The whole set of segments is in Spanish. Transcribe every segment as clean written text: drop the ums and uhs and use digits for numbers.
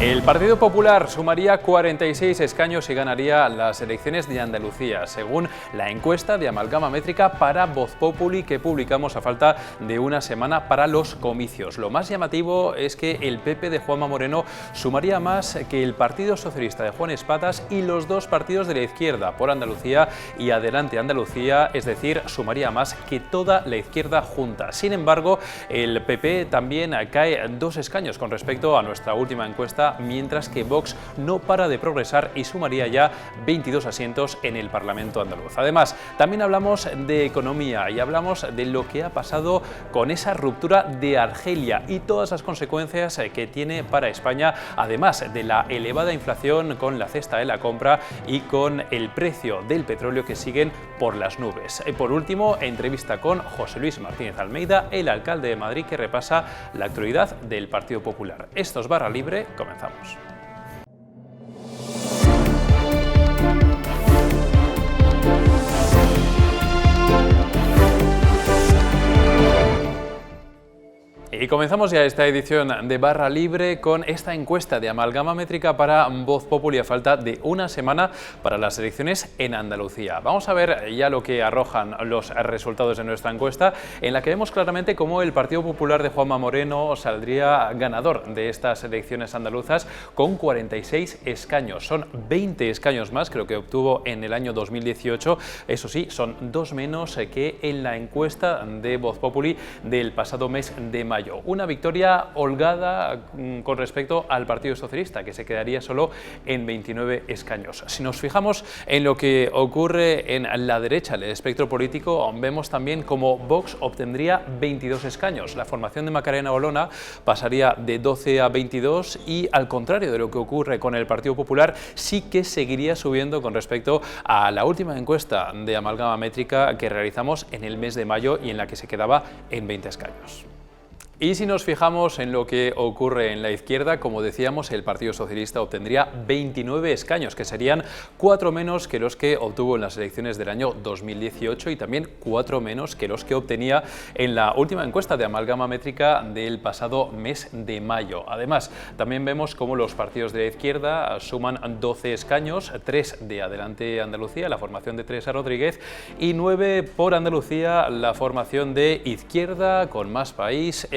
El Partido Popular sumaría 46 escaños y ganaría las elecciones de Andalucía, según la encuesta de Amalgama Métrica para Voz Populi que publicamos a falta de una semana para los comicios. Lo más llamativo es que el PP de Juanma Moreno sumaría más que el Partido Socialista de Juan Espadas y los dos partidos de la izquierda, Por Andalucía y Adelante Andalucía, es decir, sumaría más que toda la izquierda junta. Sin embargo, el PP también cae 2 escaños con respecto a nuestra última encuesta, mientras que Vox no para de progresar y sumaría ya 22 asientos en el Parlamento andaluz. Además, también hablamos de economía y hablamos de lo que ha pasado con esa ruptura de Argelia y todas las consecuencias que tiene para España, además de la elevada inflación con la cesta de la compra y con el precio del petróleo que siguen por las nubes. Por último, entrevista con José Luis Martínez Almeida, el alcalde de Madrid, que repasa la actualidad del Partido Popular. Esto es Barra Libre, comenzamos. Y comenzamos ya esta edición de Barra Libre con esta encuesta de Amalgama Métrica para Voz Populi a falta de una semana para las elecciones en Andalucía. Vamos a ver ya lo que arrojan los resultados de nuestra encuesta, en la que vemos claramente cómo el Partido Popular de Juanma Moreno saldría ganador de estas elecciones andaluzas con 46 escaños. Son 20 escaños más que lo que obtuvo en el año 2018. Eso sí, son 2 menos que en la encuesta de Voz Populi del pasado mes de mayo. Una victoria holgada con respecto al Partido Socialista, que se quedaría solo en 29 escaños. Si nos fijamos en lo que ocurre en la derecha del espectro político, vemos también cómo Vox obtendría 22 escaños. La formación de Macarena Olona pasaría de 12 a 22 y, al contrario de lo que ocurre con el Partido Popular, sí que seguiría subiendo con respecto a la última encuesta de Amalgama Métrica que realizamos en el mes de mayo y en la que se quedaba en 20 escaños. Y si nos fijamos en lo que ocurre en la izquierda, como decíamos, el Partido Socialista obtendría 29 escaños, que serían 4 menos que los que obtuvo en las elecciones del año 2018 y también 4 menos que los que obtenía en la última encuesta de Amalgama Métrica del pasado mes de mayo. Además, también vemos cómo los partidos de la izquierda suman 12 escaños, 3 de Adelante Andalucía, la formación de Teresa Rodríguez, y 9 por Andalucía, la formación de Izquierda con Más País,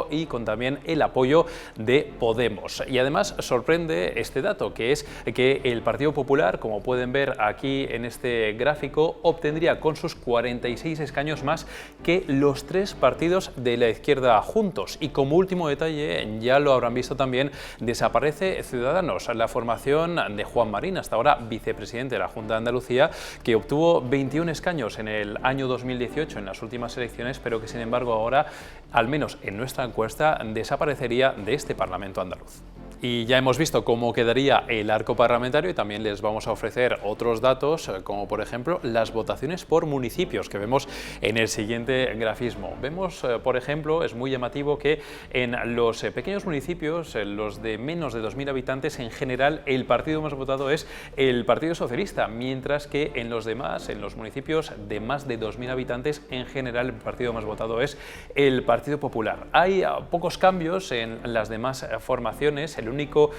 y con también el apoyo de Podemos. Y además sorprende este dato, que es que el Partido Popular, como pueden ver aquí en este gráfico, obtendría con sus 46 escaños más que los 3 partidos de la izquierda juntos. Y como último detalle, ya lo habrán visto también, desaparece Ciudadanos, la formación de Juan Marín, hasta ahora vicepresidente de la Junta de Andalucía, que obtuvo 21 escaños en el año 2018 en las últimas elecciones, pero que sin embargo ahora, al menos en nuestra encuesta, desaparecería de este Parlamento andaluz. Y ya hemos visto cómo quedaría el arco parlamentario y también les vamos a ofrecer otros datos, como por ejemplo las votaciones por municipios que vemos en el siguiente grafismo. Vemos, por ejemplo, es muy llamativo que en los pequeños municipios, los de menos de 2.000 habitantes, en general el partido más votado es el Partido Socialista, mientras que en los demás, en los municipios de más de 2.000 habitantes, en general el partido más votado es el Partido Popular. Hay pocos cambios en las demás formaciones. El único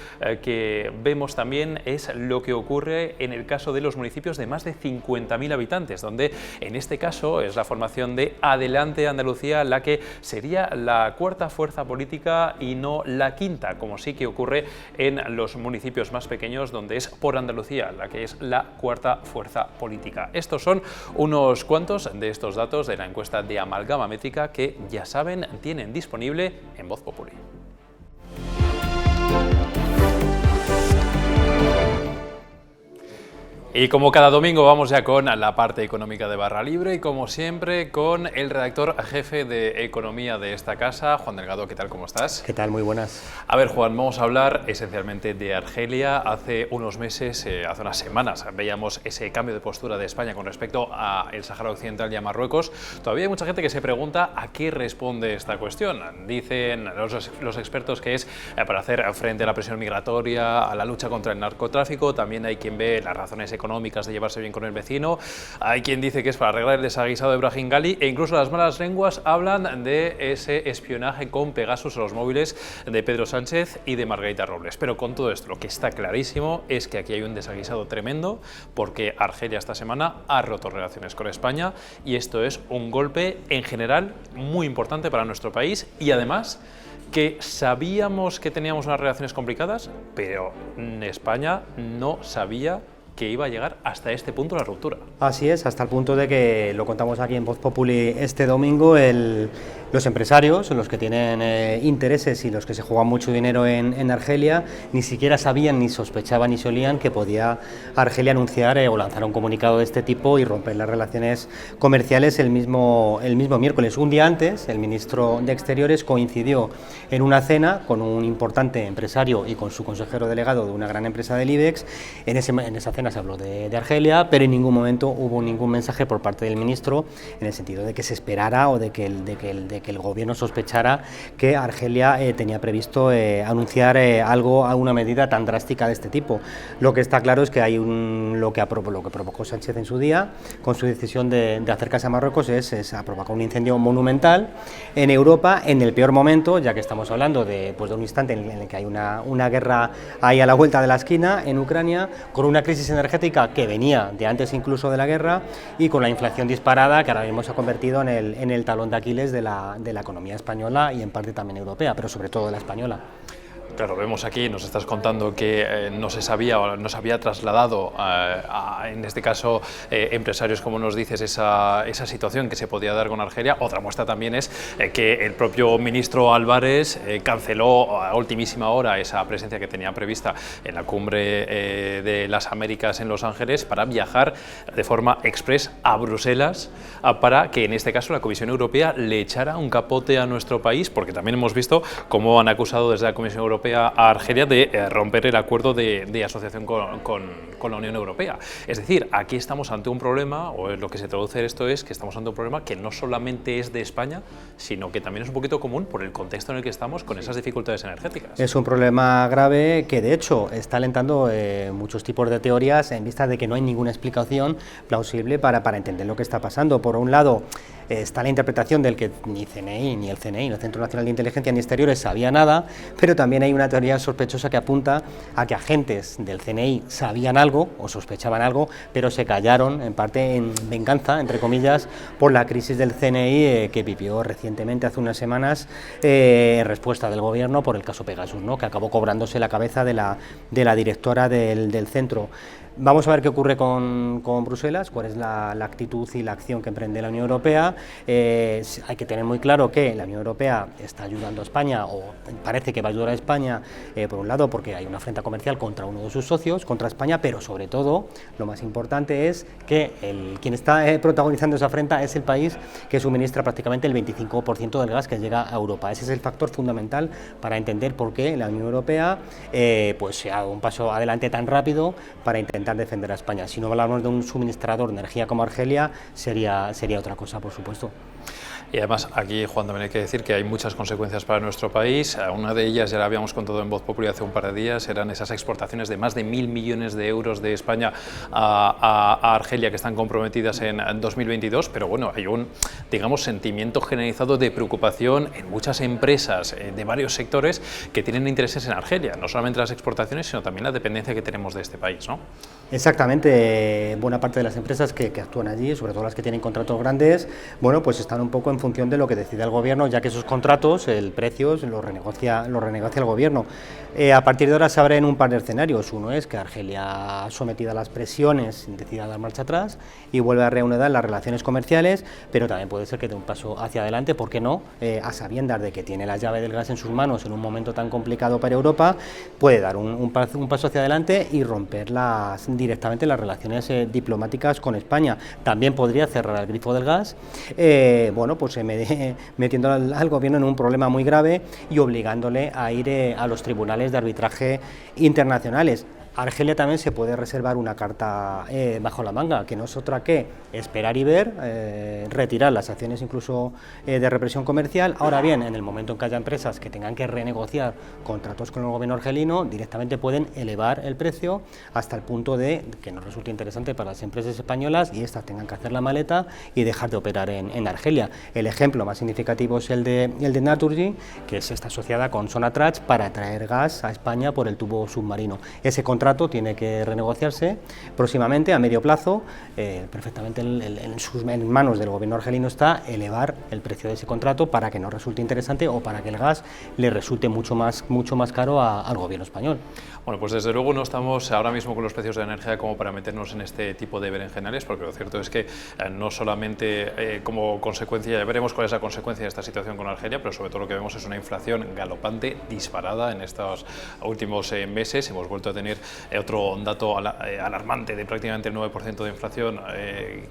que vemos también es lo que ocurre en el caso de los municipios de más de 50.000 habitantes, donde en este caso es la formación de Adelante Andalucía la que sería la cuarta fuerza política y no la quinta, como sí que ocurre en los municipios más pequeños, donde es Por Andalucía la que es la cuarta fuerza política. Estos son unos cuantos de estos datos de la encuesta de Amalgama Métrica que, ya saben, tienen disponible en Voz Populi. Y como cada domingo vamos ya con la parte económica de Barra Libre y como siempre con el redactor jefe de Economía de esta casa, Juan Delgado. ¿Qué tal? ¿Cómo estás? ¿Qué tal? Muy buenas. A ver, Juan, vamos a hablar esencialmente de Argelia. Hace unos meses, hace unas semanas, veíamos ese cambio de postura de España con respecto a el Sáhara Occidental y a Marruecos. Todavía hay mucha gente que se pregunta a qué responde esta cuestión. Dicen los expertos que es para hacer frente a la presión migratoria, a la lucha contra el narcotráfico. También hay quien ve las razones económicas económicas, de llevarse bien con el vecino. Hay quien dice que es para arreglar el desaguisado de Brahim Gali, e incluso las malas lenguas hablan de ese espionaje con Pegasus a los móviles de Pedro Sánchez y de Margarita Robles. Pero con todo esto, lo que está clarísimo es que aquí hay un desaguisado tremendo, porque Argelia esta semana ha roto relaciones con España, y esto es un golpe en general muy importante para nuestro país, y además que sabíamos que teníamos unas relaciones complicadas, pero España no sabía que iba a llegar hasta este punto la ruptura. Así es, hasta el punto de que, lo contamos aquí en Voz Populi este domingo, los empresarios, los que tienen intereses y los que se juegan mucho dinero en Argelia, ni siquiera sabían, ni sospechaban, ni se olían que podía Argelia anunciar o lanzar un comunicado de este tipo y romper las relaciones comerciales el mismo miércoles. Un día antes, el ministro de Exteriores coincidió en una cena con un importante empresario y con su consejero delegado de una gran empresa del IBEX. En esa cena se habló de Argelia, pero en ningún momento hubo ningún mensaje por parte del ministro en el sentido de que se esperara o de que el gobierno sospechara que Argelia tenía previsto anunciar alguna medida tan drástica de este tipo. Lo que está claro es que hay lo que provocó Sánchez en su día, con su decisión de acercarse a Marruecos, es provocar un incendio monumental en Europa, en el peor momento, ya que estamos hablando de un instante en el que hay una guerra ahí a la vuelta de la esquina, en Ucrania, con una crisis energética que venía de antes incluso de la guerra, y con la inflación disparada que ahora mismo se ha convertido en el talón de Aquiles de la economía española y en parte también europea, pero sobre todo de la española. Claro, vemos aquí, nos estás contando que no se sabía o no se había trasladado en este caso, empresarios, como nos dices, esa situación que se podía dar con Argelia. Otra muestra también es que el propio ministro Álvarez canceló a ultimísima hora esa presencia que tenía prevista en la cumbre de las Américas en Los Ángeles para viajar de forma express a Bruselas para que en este caso la Comisión Europea le echara un capote a nuestro país, porque también hemos visto cómo han acusado desde la Comisión Europea a Argelia de romper el acuerdo de asociación con la Unión Europea. Es decir, aquí estamos ante un problema, o lo que se traduce esto es que estamos ante un problema que no solamente es de España, sino que también es un poquito común por el contexto en el que estamos con esas dificultades energéticas. Es un problema grave que de hecho está alentando muchos tipos de teorías en vista de que no hay ninguna explicación plausible para entender lo que está pasando. Por un lado, está la interpretación del que ni CNI, ni el CNI, el Centro Nacional de Inteligencia ni Exteriores sabía nada, pero también hay una teoría sospechosa que apunta a que agentes del CNI sabían algo o sospechaban algo, pero se callaron en parte en venganza, entre comillas, por la crisis del CNI que vivió recientemente, hace unas semanas, en respuesta del gobierno por el caso Pegasus, ¿no?, que acabó cobrándose la cabeza de la directora del centro. Vamos a ver qué ocurre con Bruselas, cuál es la actitud y la acción que emprende la Unión Europea. Hay que tener muy claro que la Unión Europea está ayudando a España, o parece que va a ayudar a España, por un lado porque hay una afrenta comercial contra uno de sus socios, contra España, pero sobre todo, lo más importante es que quien está protagonizando esa afrenta es el país que suministra prácticamente el 25% del gas que llega a Europa. Ese es el factor fundamental para entender por qué la Unión Europea se ha dado un paso adelante tan rápido para intentar defender a España. Si no hablamos de un suministrador de energía como Argelia, sería otra cosa, por supuesto. Y además aquí, Juan, también hay que decir que hay muchas consecuencias para nuestro país. Una de ellas, ya la habíamos contado en Voz Populi hace un par de días, eran esas exportaciones de más de 1.000 millones de euros de España a Argelia que están comprometidas en 2022, pero bueno, hay un, digamos, sentimiento generalizado de preocupación en muchas empresas de varios sectores que tienen intereses en Argelia, no solamente las exportaciones, sino también la dependencia que tenemos de este país, ¿no? Exactamente, buena parte de las empresas que actúan allí, sobre todo las que tienen contratos grandes, bueno, pues están un poco en función de lo que decida el gobierno, ya que esos contratos, el precio lo renegocia el gobierno. A partir de ahora se abren un par de escenarios. Uno es que Argelia, sometida a las presiones, decida dar marcha atrás y vuelve a reanudar las relaciones comerciales, pero también puede ser que dé un paso hacia adelante, ¿por qué no? A sabiendas de que tiene la llave del gas en sus manos en un momento tan complicado para Europa, puede dar un paso hacia adelante y romper directamente las relaciones diplomáticas con España. También podría cerrar el grifo del gas, metiendo al gobierno en un problema muy grave y obligándole a ir a los tribunales de arbitraje internacionales. Argelia también se puede reservar una carta bajo la manga, que no es otra que esperar y ver, retirar las acciones incluso de represión comercial. Ahora bien, en el momento en que haya empresas que tengan que renegociar contratos con el gobierno argelino, directamente pueden elevar el precio hasta el punto de que no resulte interesante para las empresas españolas y estas tengan que hacer la maleta y dejar de operar en Argelia. El ejemplo más significativo es el de Naturgy, que está asociada con Sonatrach para traer gas a España por el tubo submarino. Ese contrato tiene que renegociarse próximamente, a medio plazo. Perfectamente en manos del gobierno argelino está elevar el precio de ese contrato para que no resulte interesante o para que el gas le resulte mucho más caro al gobierno español. Bueno, pues desde luego no estamos ahora mismo con los precios de la energía como para meternos en este tipo de berenjenales, porque lo cierto es que no solamente como consecuencia, ya veremos cuál es la consecuencia de esta situación con Argelia, pero sobre todo lo que vemos es una inflación galopante, disparada en estos últimos meses. Hemos vuelto a tener otro dato alarmante de prácticamente el 9% de inflación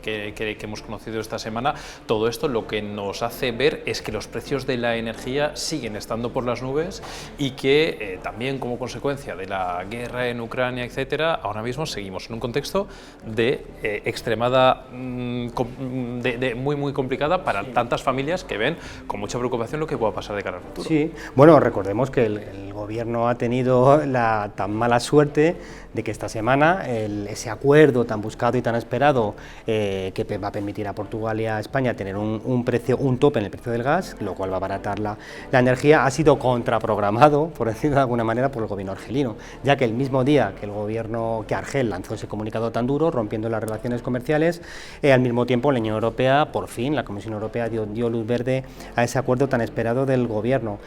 que hemos conocido esta semana. Todo esto lo que nos hace ver es que los precios de la energía siguen estando por las nubes y que también como consecuencia de la guerra en Ucrania, etcétera, ahora mismo seguimos en un contexto de extremada, muy complicada para tantas familias que ven con mucha preocupación lo que pueda pasar de cara al futuro. Sí, bueno, recordemos que el gobierno ha tenido la tan mala suerte de que esta semana ese acuerdo tan buscado y tan esperado que va a permitir a Portugal y a España tener un tope en el precio del gas, lo cual va a abaratar la energía, ha sido contraprogramado, por decirlo de alguna manera, por el gobierno argelino, ya que el mismo día que Argel lanzó ese comunicado tan duro, rompiendo las relaciones comerciales, al mismo tiempo la Unión Europea, por fin, la Comisión Europea dio luz verde a ese acuerdo tan esperado del gobierno.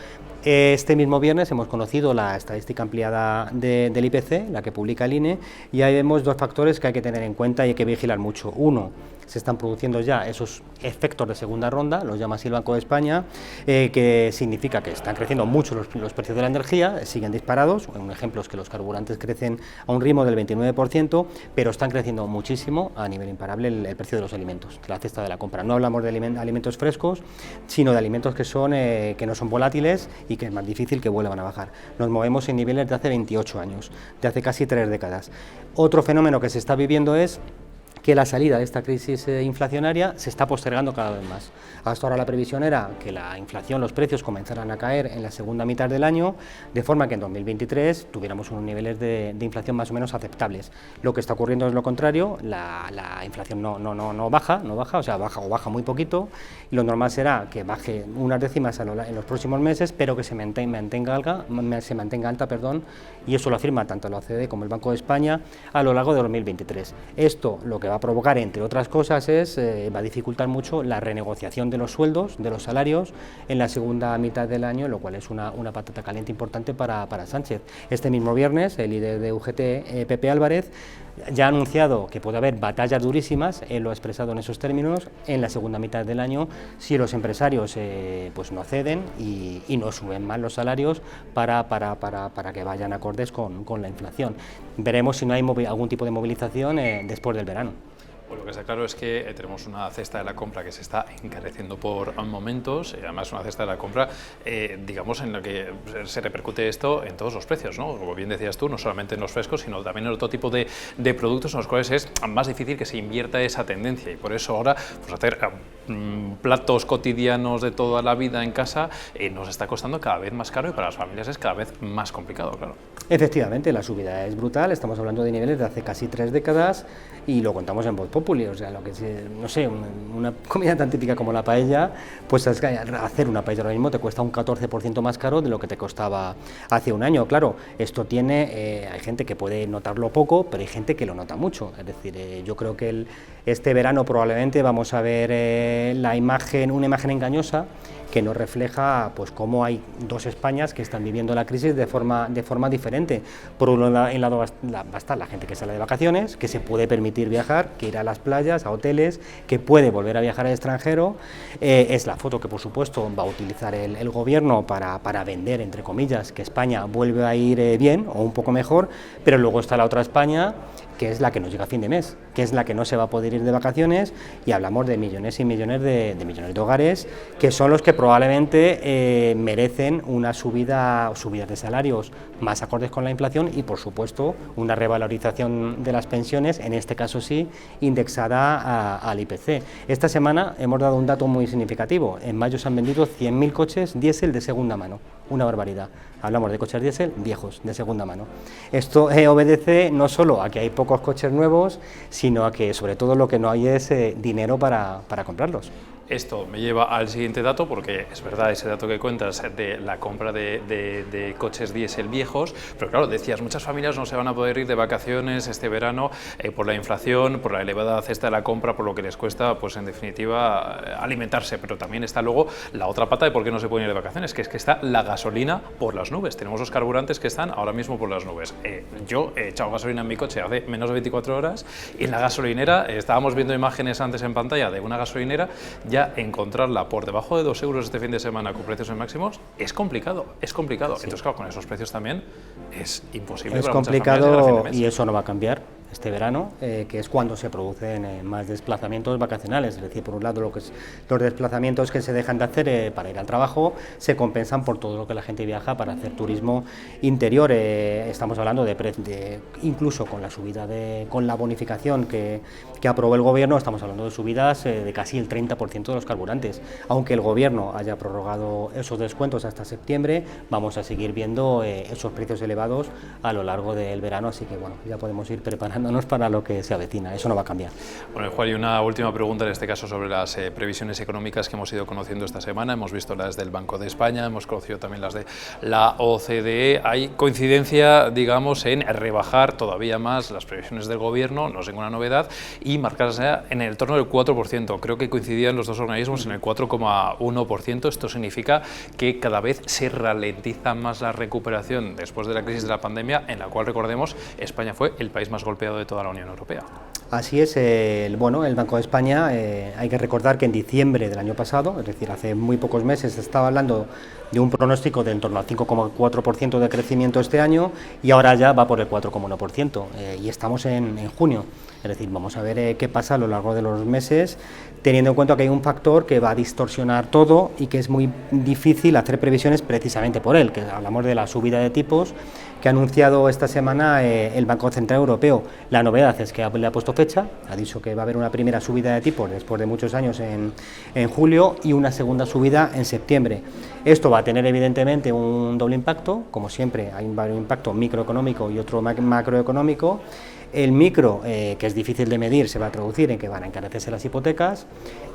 Este mismo viernes hemos conocido la estadística ampliada del IPC, la que publica el INE, y ahí vemos dos factores que hay que tener en cuenta y hay que vigilar mucho. Uno, se están produciendo ya esos efectos de segunda ronda, los llama así el Banco de España, que significa que están creciendo mucho los precios de la energía, siguen disparados. Un ejemplo es que los carburantes crecen a un ritmo del 29%, pero están creciendo muchísimo a nivel imparable el precio de los alimentos, la cesta de la compra. No hablamos de alimentos frescos, sino de alimentos que no son volátiles y que es más difícil que vuelvan a bajar. Nos movemos en niveles de hace 28 años, de hace casi 3 décadas. Otro fenómeno que se está viviendo es que la salida de esta crisis inflacionaria se está postergando cada vez más. Hasta ahora la previsión era que la inflación, los precios comenzaran a caer en la segunda mitad del año, de forma que en 2023 tuviéramos unos niveles de inflación más o menos aceptables. Lo que está ocurriendo es lo contrario, la inflación no baja, o sea, baja muy poquito, y lo normal será que baje unas décimas en los próximos meses, pero que se mantenga alta, y eso lo afirma tanto la OCDE como el Banco de España a lo largo de 2023. Esto lo que va a provocar, entre otras cosas, va a dificultar mucho la renegociación de los sueldos, de los salarios, en la segunda mitad del año, lo cual es una patata caliente importante para Sánchez. Este mismo viernes, el líder de UGT, Pepe Álvarez, ya ha anunciado que puede haber batallas durísimas, él lo ha expresado en esos términos, en la segunda mitad del año, si los empresarios pues no ceden y no suben más los salarios para que vayan acordes con la inflación. Veremos si no hay algún tipo de movilización después del verano. Pues lo que está claro es que tenemos una cesta de la compra que se está encareciendo por momentos, y además una cesta de la compra, digamos, en la que se repercute esto en todos los precios, ¿no? Como bien decías tú, no solamente en los frescos, sino también en otro tipo de productos en los cuales es más difícil que se invierta esa tendencia, y por eso ahora pues hacer platos cotidianos de toda la vida en casa nos está costando cada vez más caro y para las familias es cada vez más complicado, claro. Efectivamente, la subida es brutal, estamos hablando de niveles de hace casi 3 décadas y lo contamos en Voz Populi, o sea, lo que no sé, una comida tan típica como la paella, pues hacer una paella ahora mismo te cuesta un 14% más caro de lo que te costaba hace un año. Claro, esto hay gente que puede notarlo poco, pero hay gente que lo nota mucho, es decir, yo creo que este verano probablemente vamos a ver una imagen engañosa que nos refleja pues cómo hay dos Españas que están viviendo la crisis de forma diferente. Por un lado va a estar la gente que sale de vacaciones, que se puede permitir viajar, que ir a las playas, a hoteles, que puede volver a viajar al extranjero. Es la foto que por supuesto va a utilizar el gobierno para vender, entre comillas, que España vuelve a ir bien o un poco mejor, pero luego está la otra España que es la que nos llega a fin de mes, que es la que no se va a poder ir de vacaciones, y hablamos de millones y millones de hogares, que son los que probablemente merecen una subidas de salarios más acordes con la inflación y, por supuesto, una revalorización de las pensiones, en este caso sí, indexada al IPC. Esta semana hemos dado un dato muy significativo. En mayo se han vendido 100.000 coches diésel de segunda mano, una barbaridad. Hablamos de coches diésel viejos, de segunda mano. Esto obedece no solo a que hay pocos coches nuevos, sino a que sobre todo lo que no hay es dinero para comprarlos. Esto me lleva al siguiente dato, porque es verdad ese dato que cuentas de la compra de coches diésel viejos, pero claro, decías, muchas familias no se van a poder ir de vacaciones este verano por la inflación, por la elevada cesta de la compra, por lo que les cuesta, pues en definitiva, alimentarse, pero también está luego la otra pata de por qué no se pueden ir de vacaciones, que es que está la gasolina por las nubes. Tenemos los carburantes que están ahora mismo por las nubes. Yo he echado gasolina en mi coche hace menos de 24 horas y en la gasolinera, estábamos viendo imágenes antes en pantalla de una gasolinera, ya encontrarla por debajo de 2 euros este fin de semana con precios en máximos es complicado, es complicado. Sí. Entonces, claro, con esos precios también es imposible. Es para complicado y eso no va a cambiar este verano, que es cuando se producen más desplazamientos vacacionales. Es decir, por un lado, los desplazamientos que se dejan de hacer para ir al trabajo se compensan por todo lo que la gente viaja para hacer turismo interior. Estamos hablando incluso con la subida con la bonificación que aprobó el gobierno, estamos hablando de subidas de casi el 30% de los carburantes. Aunque el gobierno haya prorrogado esos descuentos hasta septiembre, vamos a seguir viendo esos precios elevados a lo largo del verano, así que bueno, ya podemos ir preparándonos para lo que se avecina, eso no va a cambiar. Bueno, Juan, y una última pregunta en este caso sobre las previsiones económicas que hemos ido conociendo esta semana. Hemos visto las del Banco de España, hemos conocido también las de la OCDE. Hay coincidencia, digamos, en rebajar todavía más las previsiones del gobierno, no es ninguna novedad, y marcarse en el torno del 4%. Creo que coincidían los dos organismos en el 4,1%. Esto significa que cada vez se ralentiza más la recuperación después de la crisis de la pandemia, en la cual, recordemos, España fue el país más golpeado de toda la Unión Europea. Así es, el Banco de España, hay que recordar que en diciembre del año pasado, es decir, hace muy pocos meses, estaba hablando de un pronóstico de en torno al 5,4% de crecimiento este año y ahora ya va por el 4,1%, y estamos en junio. Es decir, vamos a ver qué pasa a lo largo de los meses, teniendo en cuenta que hay un factor que va a distorsionar todo y que es muy difícil hacer previsiones precisamente por él, que hablamos de la subida de tipos que ha anunciado esta semana el Banco Central Europeo. La novedad es que le ha puesto fecha, ha dicho que va a haber una primera subida de tipos después de muchos años en julio y una segunda subida en septiembre. Esto va a tener evidentemente un doble impacto, como siempre hay un impacto microeconómico y otro macroeconómico. El micro, que es difícil de medir, se va a traducir en que van a encarecerse las hipotecas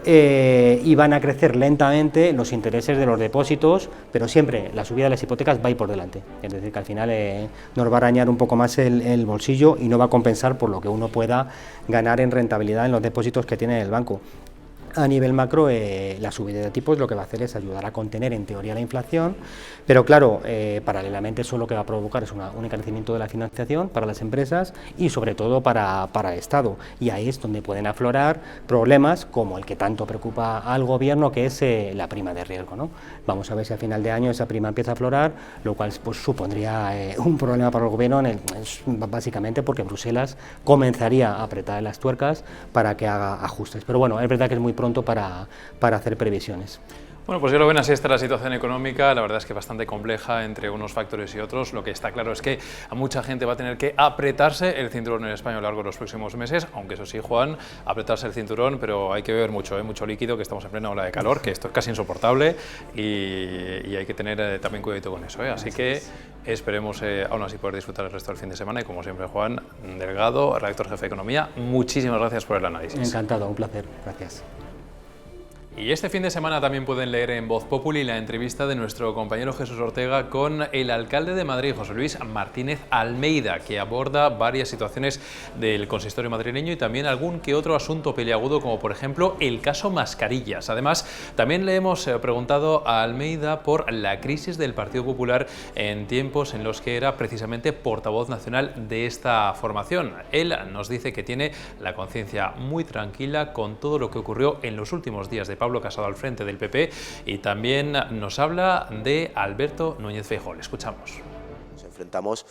y van a crecer lentamente los intereses de los depósitos, pero siempre la subida de las hipotecas va a ir por delante. Es decir, que al final nos va a arañar un poco más el bolsillo y no va a compensar por lo que uno pueda ganar en rentabilidad en los depósitos que tiene el banco. A nivel macro, la subida de tipos lo que va a hacer es ayudar a contener en teoría la inflación, pero claro, paralelamente eso lo que va a provocar es un encarecimiento de la financiación para las empresas y sobre todo para el Estado, y ahí es donde pueden aflorar problemas como el que tanto preocupa al gobierno, que es la prima de riesgo, ¿no? Vamos a ver si a final de año esa prima empieza a aflorar, lo cual pues supondría un problema para el gobierno, básicamente porque Bruselas comenzaría a apretar las tuercas para que haga ajustes, pero bueno, es verdad que es muy pronto para hacer previsiones. Bueno, pues ya lo ven, así está la situación económica, la verdad es que bastante compleja entre unos factores y otros. Lo que está claro es que a mucha gente va a tener que apretarse el cinturón en España a lo largo de los próximos meses, aunque eso sí, Juan, apretarse el cinturón, pero hay que beber mucho, mucho líquido, que estamos en plena ola de calor, que esto es casi insoportable y hay que tener también cuidado con eso, Así que esperemos aún así poder disfrutar el resto del fin de semana y como siempre, Juan Delgado, redactor jefe de Economía, muchísimas gracias por el análisis. Encantado, un placer, gracias. Y este fin de semana también pueden leer en Voz Populi la entrevista de nuestro compañero Jesús Ortega con el alcalde de Madrid, José Luis Martínez Almeida, que aborda varias situaciones del consistorio madrileño y también algún que otro asunto peliagudo, como por ejemplo el caso mascarillas. Además, también le hemos preguntado a Almeida por la crisis del Partido Popular en tiempos en los que era precisamente portavoz nacional de esta formación. Él nos dice que tiene la conciencia muy tranquila con todo lo que ocurrió en los últimos días de Pablo Casado al frente del PP y también nos habla de Alberto Núñez Feijóo. Le escuchamos. Nos enfrentamos,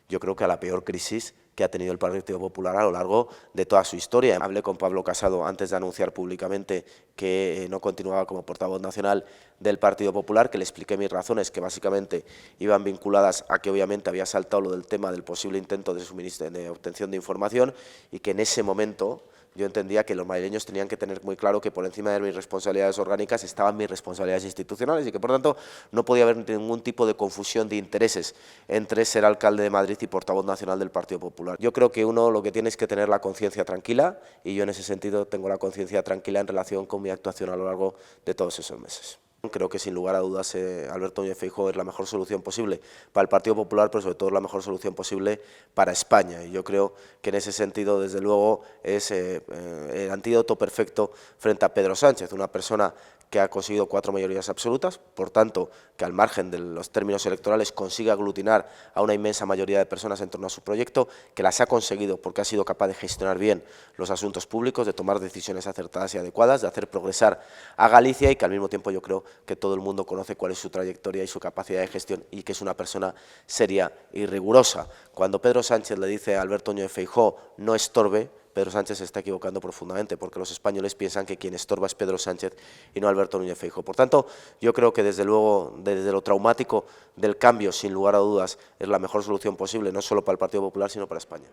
yo creo que a la peor crisis que ha tenido el Partido Popular a lo largo de toda su historia. Hablé con Pablo Casado antes de anunciar públicamente que no continuaba como portavoz nacional del Partido Popular, que le expliqué mis razones, que básicamente iban vinculadas a que obviamente había saltado lo del tema del posible intento de obtención de información, y que en ese momento yo entendía que los madrileños tenían que tener muy claro que por encima de mis responsabilidades orgánicas estaban mis responsabilidades institucionales, y que por tanto no podía haber ningún tipo de confusión de intereses entre ser alcalde de Madrid y portavoz nacional del Partido Popular. Yo creo que uno lo que tiene es que tener la conciencia tranquila, y yo en ese sentido tengo la conciencia tranquila en relación con mi actuación a lo largo de todos esos meses. Creo que sin lugar a dudas Alberto Núñez Feijóo es la mejor solución posible para el Partido Popular, pero sobre todo la mejor solución posible para España. Y yo creo que en ese sentido, desde luego, es el antídoto perfecto frente a Pedro Sánchez, una persona que ha conseguido 4 mayorías absolutas, por tanto, que al margen de los términos electorales consigue aglutinar a una inmensa mayoría de personas en torno a su proyecto, que las ha conseguido porque ha sido capaz de gestionar bien los asuntos públicos, de tomar decisiones acertadas y adecuadas, de hacer progresar a Galicia, y que al mismo tiempo yo creo que todo el mundo conoce cuál es su trayectoria y su capacidad de gestión, y que es una persona seria y rigurosa. Cuando Pedro Sánchez le dice a Alberto Núñez Feijóo no estorbe, Pedro Sánchez se está equivocando profundamente, porque los españoles piensan que quien estorba es Pedro Sánchez y no Alberto Núñez Feijóo. Por tanto, yo creo que desde luego, desde lo traumático del cambio, sin lugar a dudas, es la mejor solución posible, no solo para el Partido Popular, sino para España.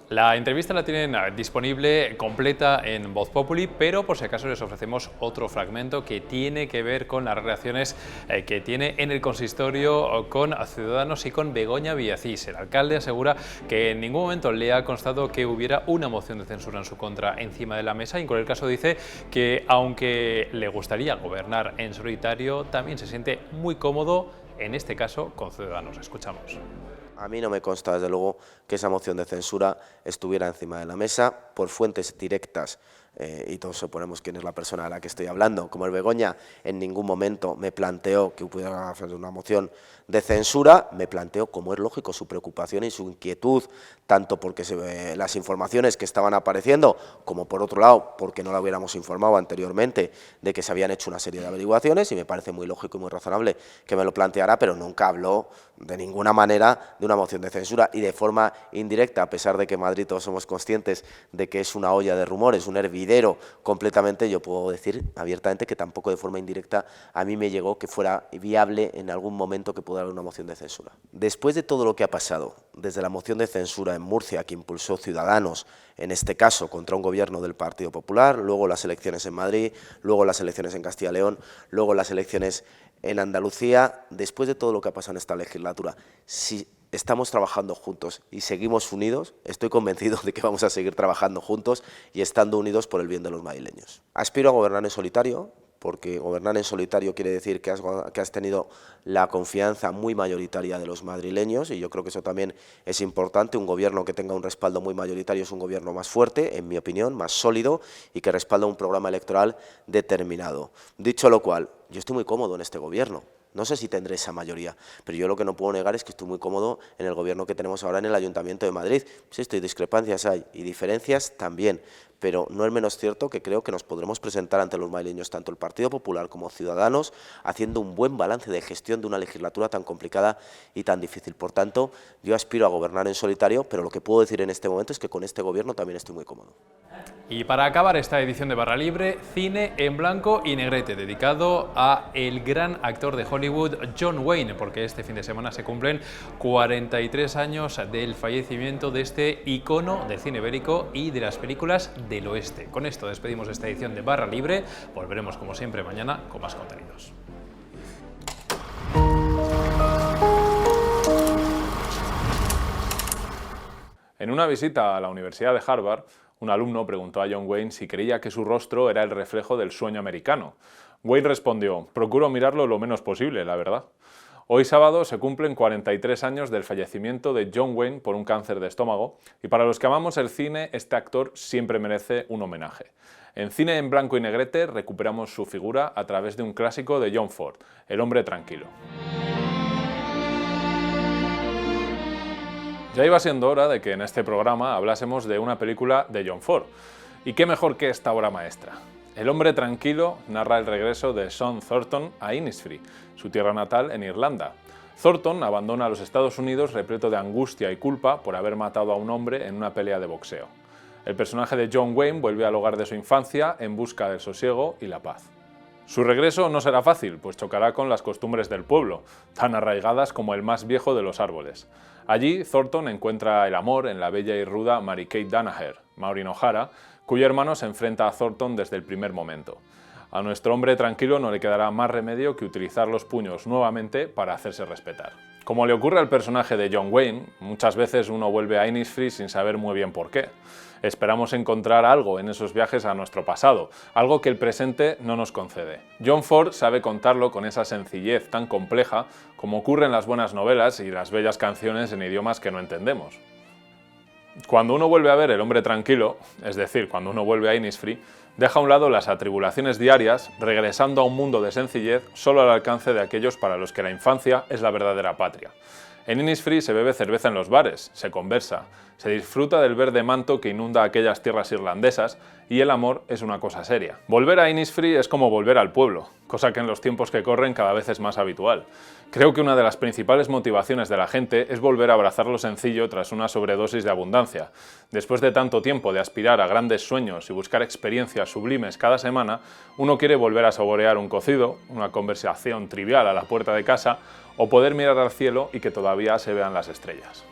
La entrevista la tienen disponible completa en Voz Populi, pero por si acaso les ofrecemos otro fragmento que tiene que ver con las relaciones que tiene en el consistorio con Ciudadanos y con Begoña Villacís. El alcalde asegura que en ningún momento le ha constado que hubiera una moción de censura en su contra encima de la mesa, y en cualquier caso dice que aunque le gustaría gobernar en solitario, también se siente muy cómodo, en este caso, con Ciudadanos. Escuchamos. A mí no me consta, desde luego, que esa moción de censura estuviera encima de la mesa por fuentes directas, y todos suponemos quién es la persona a la que estoy hablando. Como el Begoña en ningún momento me planteó que pudiera hacer una moción de censura, me planteó, como es lógico, su preocupación y su inquietud, tanto porque las informaciones que estaban apareciendo, como por otro lado, porque no la hubiéramos informado anteriormente de que se habían hecho una serie de averiguaciones, y me parece muy lógico y muy razonable que me lo planteara, pero nunca habló de ninguna manera de una moción de censura, y de forma indirecta, a pesar de que en Madrid todos somos conscientes de que es una olla de rumores, un hervidero completamente, yo puedo decir abiertamente que tampoco de forma indirecta a mí me llegó que fuera viable en algún momento que pudiera haber una moción de censura. Después de todo lo que ha pasado, desde la moción de censura en Murcia que impulsó Ciudadanos, en este caso contra un gobierno del Partido Popular, luego las elecciones en Madrid, luego las elecciones en Castilla y León, luego las elecciones en Andalucía, después de todo lo que ha pasado en esta legislatura, si estamos trabajando juntos y seguimos unidos, estoy convencido de que vamos a seguir trabajando juntos y estando unidos por el bien de los madrileños. Aspiro a gobernar en solitario, porque gobernar en solitario quiere decir que has tenido la confianza muy mayoritaria de los madrileños, y yo creo que eso también es importante. Un gobierno que tenga un respaldo muy mayoritario es un gobierno más fuerte, en mi opinión, más sólido, y que respalda un programa electoral determinado. Dicho lo cual, yo estoy muy cómodo en este gobierno. No sé si tendré esa mayoría, pero yo lo que no puedo negar es que estoy muy cómodo en el gobierno que tenemos ahora en el Ayuntamiento de Madrid. Sí, discrepancias hay y diferencias también, pero no es menos cierto que creo que nos podremos presentar ante los madrileños, tanto el Partido Popular como Ciudadanos, haciendo un buen balance de gestión de una legislatura tan complicada y tan difícil. Por tanto, yo aspiro a gobernar en solitario, pero lo que puedo decir en este momento es que con este gobierno también estoy muy cómodo. Y para acabar esta edición de Barra Libre, cine en blanco y negrete, dedicado a el gran actor de Hollywood John Wayne, porque este fin de semana se cumplen 43 años del fallecimiento de este icono del cine bélico y de las películas del oeste. Con esto despedimos esta edición de Barra Libre, volveremos como siempre mañana con más contenidos. En una visita a la Universidad de Harvard, un alumno preguntó a John Wayne si creía que su rostro era el reflejo del sueño americano. Wayne respondió: procuro mirarlo lo menos posible, la verdad. Hoy sábado se cumplen 43 años del fallecimiento de John Wayne por un cáncer de estómago, y para los que amamos el cine, este actor siempre merece un homenaje. En Cine en blanco y negrete recuperamos su figura a través de un clásico de John Ford, El hombre tranquilo. Ya iba siendo hora de que en este programa hablásemos de una película de John Ford. ¿Y qué mejor que esta obra maestra? El hombre tranquilo narra el regreso de Sean Thornton a Innisfree, su tierra natal en Irlanda. Thornton abandona los Estados Unidos repleto de angustia y culpa por haber matado a un hombre en una pelea de boxeo. El personaje de John Wayne vuelve al hogar de su infancia en busca del sosiego y la paz. Su regreso no será fácil, pues chocará con las costumbres del pueblo, tan arraigadas como el más viejo de los árboles. Allí, Thornton encuentra el amor en la bella y ruda Mary-Kate Danaher, Maureen O'Hara, cuyo hermano se enfrenta a Thornton desde el primer momento. A nuestro hombre tranquilo no le quedará más remedio que utilizar los puños nuevamente para hacerse respetar. Como le ocurre al personaje de John Wayne, muchas veces uno vuelve a Innisfree sin saber muy bien por qué. Esperamos encontrar algo en esos viajes a nuestro pasado, algo que el presente no nos concede. John Ford sabe contarlo con esa sencillez tan compleja como ocurre en las buenas novelas y las bellas canciones en idiomas que no entendemos. Cuando uno vuelve a ver El hombre tranquilo, es decir, cuando uno vuelve a Innisfree, deja a un lado las atribulaciones diarias, regresando a un mundo de sencillez solo al alcance de aquellos para los que la infancia es la verdadera patria. En Innisfree se bebe cerveza en los bares, se conversa, se disfruta del verde manto que inunda aquellas tierras irlandesas y el amor es una cosa seria. Volver a Innisfree es como volver al pueblo, cosa que en los tiempos que corren cada vez es más habitual. Creo que una de las principales motivaciones de la gente es volver a abrazar lo sencillo tras una sobredosis de abundancia. Después de tanto tiempo de aspirar a grandes sueños y buscar experiencias sublimes cada semana, uno quiere volver a saborear un cocido, una conversación trivial a la puerta de casa o poder mirar al cielo y que todavía se vean las estrellas.